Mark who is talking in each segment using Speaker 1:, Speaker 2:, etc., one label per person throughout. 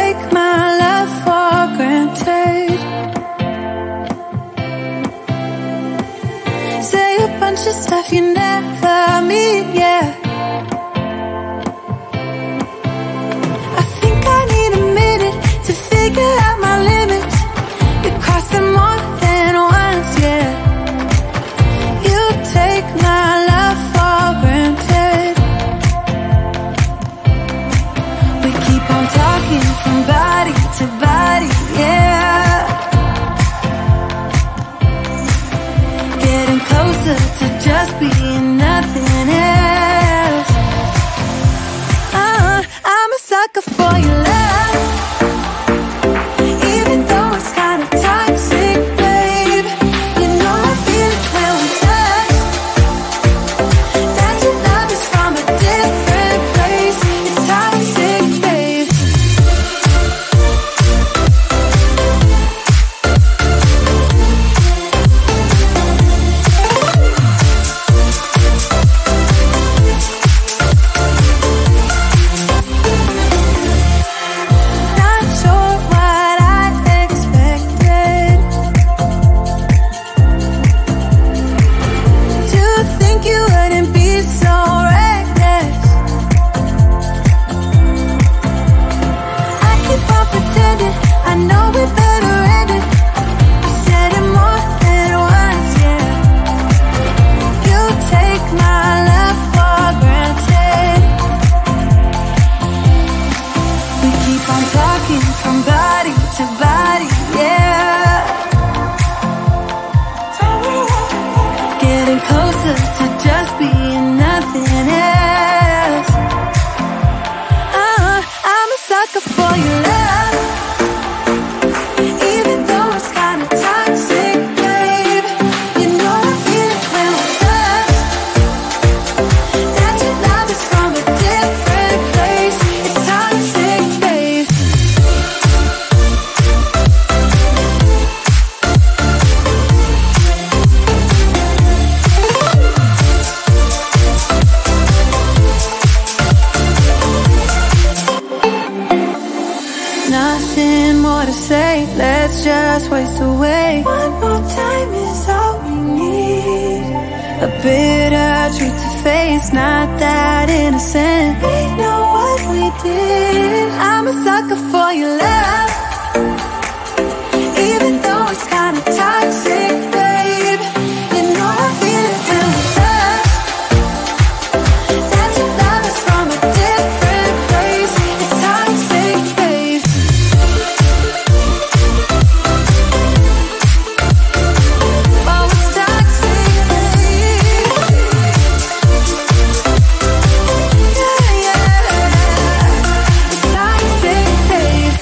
Speaker 1: take my love for granted. Say a bunch of stuff you never mean, yeah. I think I need a minute to figure out my limits. You cross them more than once, yeah. You take my love for granted. We keep on talking from body to body, yeah. Getting closer to just being nothing else. I'm a sucker for your love, even though it's kind of toxic, babe. You know I feel it when we touch, that your love is from a different place. It's toxic, babe. Not sure what I expected. To think you wouldn't be so reckless. I keep on pretending I know we better end it. I said it more than once, yeah. You take my love for granted. We keep on talking from body to body, yeah. Getting closer to just being nothing else. I'm a sucker for your love, even though it's kind of toxic, babe. You know I feel it when we touch, that your love is from a different place. It's toxic, babe. Nothing more to say, let's just waste away. One more time is all we need. A bitter truth to face, not that innocent. We know what we did. I'm a sucker for your love, even though it's kind of toxic, babe. You know I feel it when we touch, that your love is from a different place. It's toxic, babe. Oh, it's toxic, babe. Yeah, yeah. It's toxic, babe.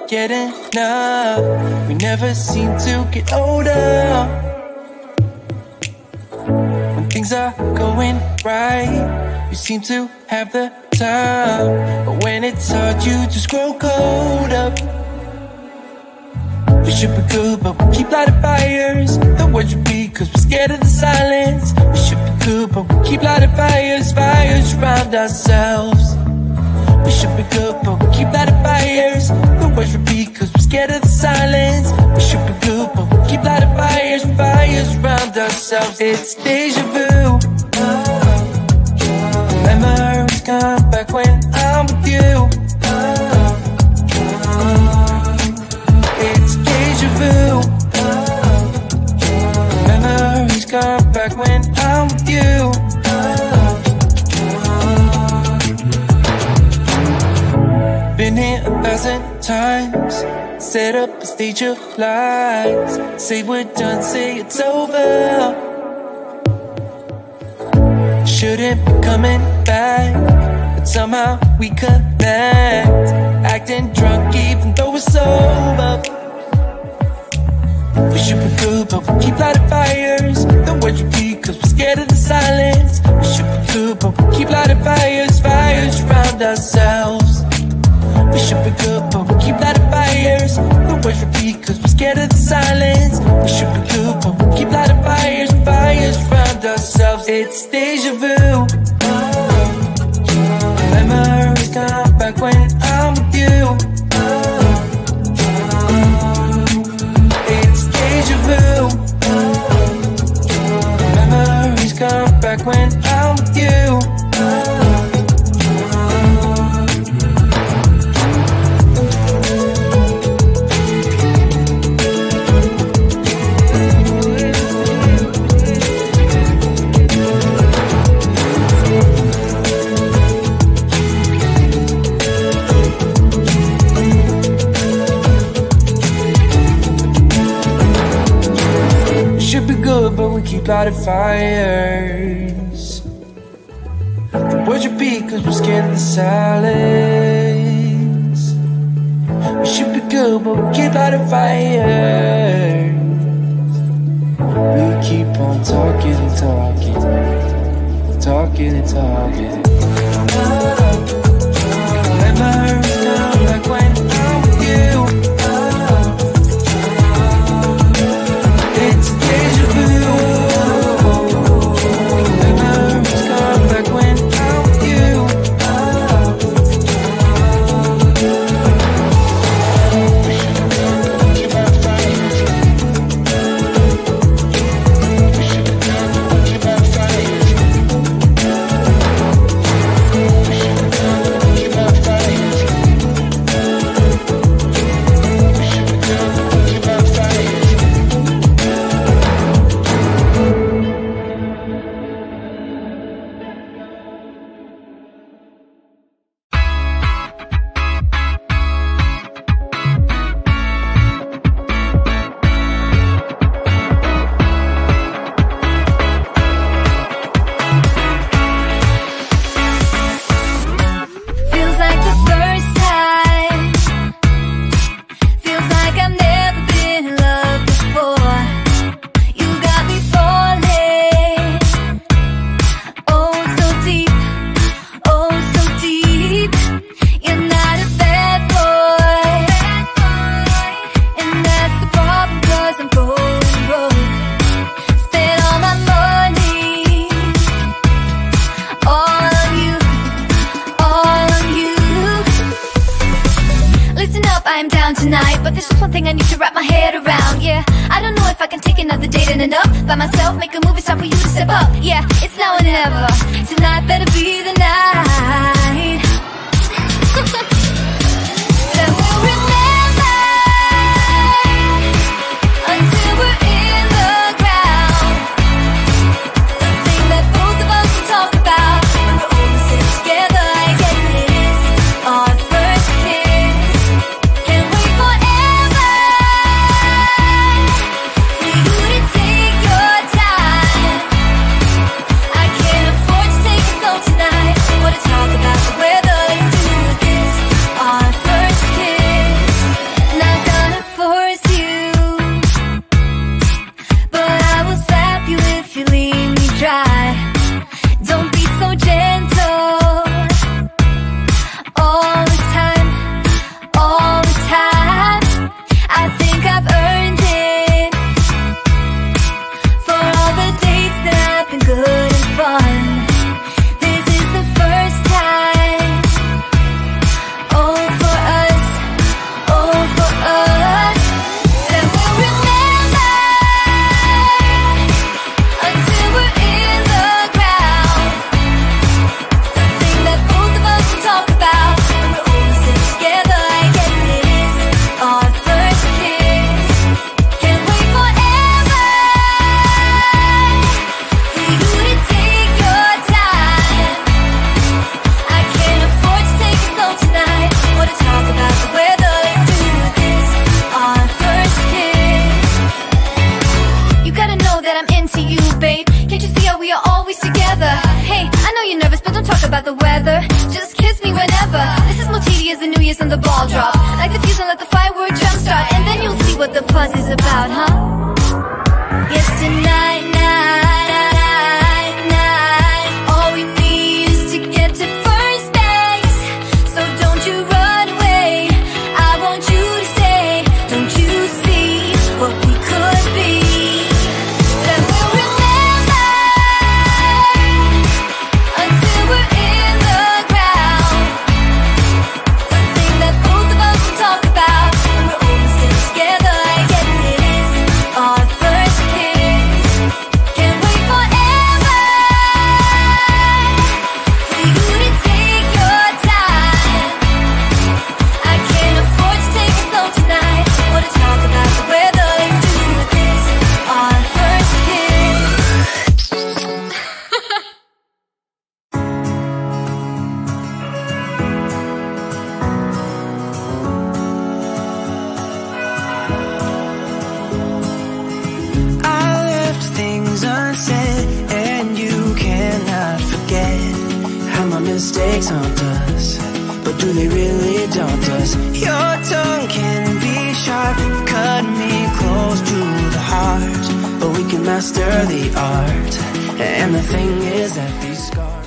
Speaker 2: get enough. We never seem to get older. When things are going right, you seem to have the time, but when it's hard, you just grow colder. We should be good, but we keep lighting fires. The words repeat, cause we're scared of the silence. We should be good, but we keep lighting fires, fires around ourselves. We should be good, but we keep lighting fires. The words repeat, cause we're scared of the silence. We should be good, but we keep lighting fires, fires around ourselves. It's deja vu. Memories come back when I'm with you. It's deja vu. Memories come back when I'm with you. Been here 1,000 times. Set up a stage of lies. Say we're done, say it's over. Shouldn't be coming back, but somehow we connect. Acting drunk even though we're sober. We should be good, but we keep lighting fires. The words repeat, cause we're scared of the silence. We should be good, but we keep lighting fires, fires around ourselves. We should be good, but we keep lighting fires. The words repeat, cause we're scared of the silence. We should be good, but we keep lighting fires, fires around ourselves. It's deja vu. Memories come back when I'm with you. It's deja vu. Memories come back when I'm with you. But we keep lighting fires. The words repeat cause we're scared of the silence. We should be good, but we keep lighting fires. We keep on talking and talking, talking and talking. Memories come back when I'm with you. It's deja vu. Memories come back when I'm with you.
Speaker 3: Tonight, but there's just one thing I need to wrap my head around. Yeah, I don't know if I can take another date and enough by myself, make a move, it's time for you to step up. Yeah, it's now or never. Tonight better be the night that we'll remember until we're in the ground. The thing that both of us will talk about when we're all sitting together. I guess it is our first kiss. Talk about
Speaker 2: surround us, but do they really daunt us? Your tongue can be sharp, cut me close to the heart, but we can master the art. And the thing is that these scars